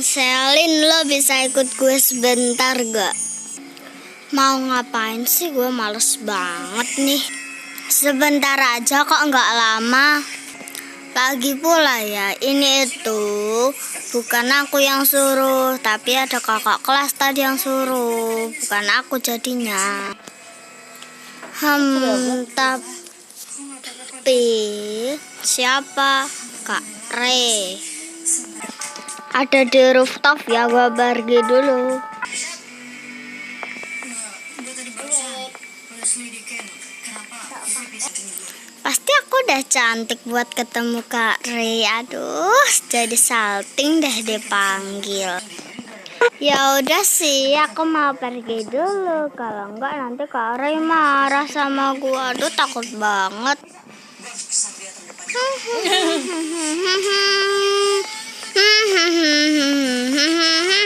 Selin, lo bisa ikut gue sebentar gak? Mau ngapain sih, gue males banget nih. Sebentar aja kok, nggak lama. Lagi pula ya, ini itu bukan aku yang suruh, tapi ada kakak kelas tadi yang suruh, bukan aku jadinya. Tapi siapa? Kak Re. Ada di rooftop ya, gua pergi dulu. Pasti aku udah cantik buat ketemu Kak Re. Aduh, jadi salting deh dipanggil. Ya udah sih, aku mau pergi dulu. Kalau enggak nanti Kak Re marah sama gua. Aduh, takut banget.